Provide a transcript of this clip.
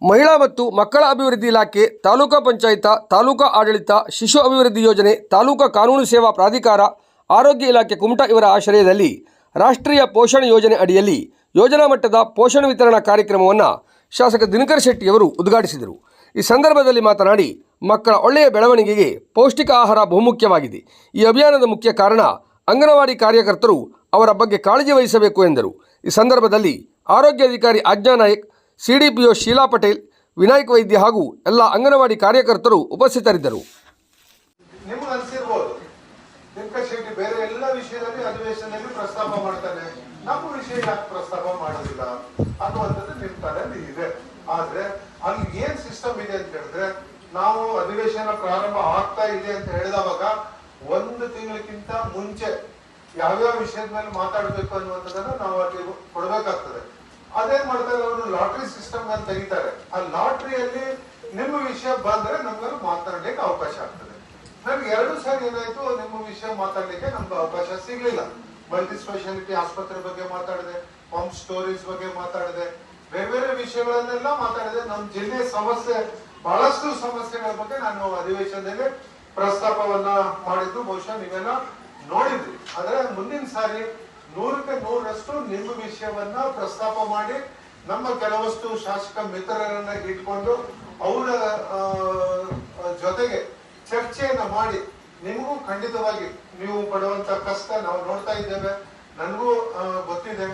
ಮಹಿಳಾ ಮತ್ತು ಮಕ್ಕಳ ಅಭಿವೃದ್ಧಿ ಇಲಾಖೆ, ತಾಲೂಕಾ ಪಂಚಾಯತ, ತಾಲೂಕಾ ಆಡಳಿತ, ಶಿಶು ಅಭಿವೃದ್ಧಿ ಯೋಜನೆ, ತಾಲೂಕಾ ಕಾನೂನು ಸೇವಾ ಪ್ರಾಧಿಕಾರ, ಆರೋಗ್ಯ ಇಲಾಖೆ ಕುಮಟಾ ಇವರ ಆಶ್ರಯದಲ್ಲಿ ರಾಷ್ಟ್ರೀಯ ಪೋಷಣ ಯೋಜನೆ ಅಡಿಯಲ್ಲಿ ಯೋಜನಾ ಮಟ್ಟದ ಪೋಷಣ ವಿತರಣಾ ಕಾರ್ಯಕ್ರಮವನ್ನು ಶಾಸಕ ದಿನಕರ್ ಶೆಟ್ಟಿಯವರು ಉದ್ಘಾಟಿಸಿದರು. ಈ ಸಂದರ್ಭದಲ್ಲಿ ಮಾತನಾಡಿ, ಮಕ್ಕಳ ಒಳ್ಳೆಯ ಬೆಳವಣಿಗೆಗೆ ಪೌಷ್ಟಿಕ ಆಹಾರ ಬಹುಮುಖ್ಯವಾಗಿದೆ. ಈ ಅಭಿಯಾನದ ಮುಖ್ಯ ಕಾರಣ ಅಂಗನವಾಡಿ ಕಾರ್ಯಕರ್ತರು ಅವರ ಬಗ್ಗೆ ಕಾಳಜಿ ವಹಿಸಬೇಕು ಎಂದರು. ಈ ಸಂದರ್ಭದಲ್ಲಿ ಆರೋಗ್ಯ ಅಧಿಕಾರಿ ಆಜ್ಞಾ ನಾಯಕ್, ಸಿಡಿಪಿಒ ಶೀಲಾ ಪಟೇಲ್, ವಿನಾಯಕ್ ವೈದ್ಯ ಹಾಗೂ ಎಲ್ಲ ಅಂಗನವಾಡಿ ಕಾರ್ಯಕರ್ತರು ಉಪಸ್ಥಿತರಿದ್ದರು. ನಿಮ್ಗೆ ಅನ್ಸಿರ್ಬೋದು ದಿನಕರ್ ಶೆಟ್ಟಿ ಬೇರೆ ಎಲ್ಲ ವಿಷಯದಲ್ಲಿ ಅಧಿವೇಶನದಲ್ಲಿ ಪ್ರಸ್ತಾಪ ಮಾಡ್ತಾನೆ, ನಮ್ಮ ವಿಷಯ ಯಾಕೆ ಪ್ರಸ್ತಾಪ ಮಾಡೋದಿಲ್ಲ ಅನ್ನುವಂಥದ್ದು ನಿಮ್ ತಲೆಯಲ್ಲಿ ಇದೆ. ಆದ್ರೆ ಅಲ್ಲಿ ಏನ್ ಸಿಸ್ಟಮ್ ಇದೆ ಅಂತ ಹೇಳಿದ್ರೆ, ನಾವು ಅಧಿವೇಶನ ಪ್ರಾರಂಭ ಆಗ್ತಾ ಇದೆ ಅಂತ ಹೇಳಿದವಾಗ 1 ತಿಂಗಳಕ್ಕಿಂತ ಮುಂಚೆ ಯಾವ್ಯಾವ ವಿಷಯದ ಮೇಲೆ ಮಾತಾಡ್ಬೇಕು ಅನ್ನುವಂಥದ್ದನ್ನ ನಾವು ಅಲ್ಲಿ ಕೊಡ್ಬೇಕಾಗ್ತದೆ. ಅದೇನ್ ಮಾಡ್ತಾರೆ, ಅವರು ಲಾಟ್ರಿ ಸಿಸ್ಟಮ್ ಅಂತ ತೆಗಿತಾರೆ. ಆ ಲಾಟ್ರಿಯಲ್ಲಿ ನಿಮ್ಮ ವಿಷಯ ಬಂದ್ರೆ ನಮ್ಗೆ ಮಾತಾಡ್ಲಿಕ್ಕೆ ಅವಕಾಶ ಆಗ್ತದೆ. ನಮ್ಗೆ 2 ಸಾರಿ ಏನಾಯ್ತು, ನಿಮ್ಮ ವಿಷಯ ಮಾತಾಡ್ಲಿಕ್ಕೆ ನಮ್ಗೆ ಅವಕಾಶ ಸಿಗ್ಲಿಲ್ಲ. ಮಲ್ಟಿ ಸ್ಪೆಷಾಲಿಟಿ ಆಸ್ಪತ್ರೆ ಬಗ್ಗೆ ಮಾತಾಡಿದೆ, ಪಂಪ್ ಸ್ಟೋರೇಜ್ ಬಗ್ಗೆ ಮಾತಾಡಿದೆ, ಬೇರೆ ಬೇರೆ ವಿಷಯಗಳನ್ನೆಲ್ಲ ಮಾತಾಡಿದೆ. ನಮ್ಮ ಜಿಲ್ಲೆಯ ಸಮಸ್ಯೆ, ಬಹಳಷ್ಟು ಸಮಸ್ಯೆಗಳ ಬಗ್ಗೆ ನಾನು ಅಧಿವೇಶನದಲ್ಲಿ ಪ್ರಸ್ತಾಪವನ್ನ ಮಾಡಿದ್ದು ಬಹುಶಃ ನೀವೆಲ್ಲ ನೋಡಿದ್ರಿ. ಆದ್ರೆ ಮುಂದಿನ ಸಾರಿ 100ಕ್ಕೆ 100ರಷ್ಟು ನಿಮ್ಮ ವಿಷಯವನ್ನ ಪ್ರಸ್ತಾಪ ಮಾಡಿ ನಮ್ಮ ಕೆಲವಷ್ಟು ಶಾಸಕ ಮಿತ್ರರನ್ನ ಇಟ್ಕೊಂಡು ಅವರ ಜೊತೆಗೆ ಚರ್ಚೆಯನ್ನ ಮಾಡಿ, ನಿಮಗೂ ಖಂಡಿತವಾಗಿ ನೀವು ಪಡುವಂತ ಕಷ್ಟ ನಾವು ನೋಡ್ತಾ ಇದ್ದೇವೆ, ನನಗೂ ಗೊತ್ತಿದೆ.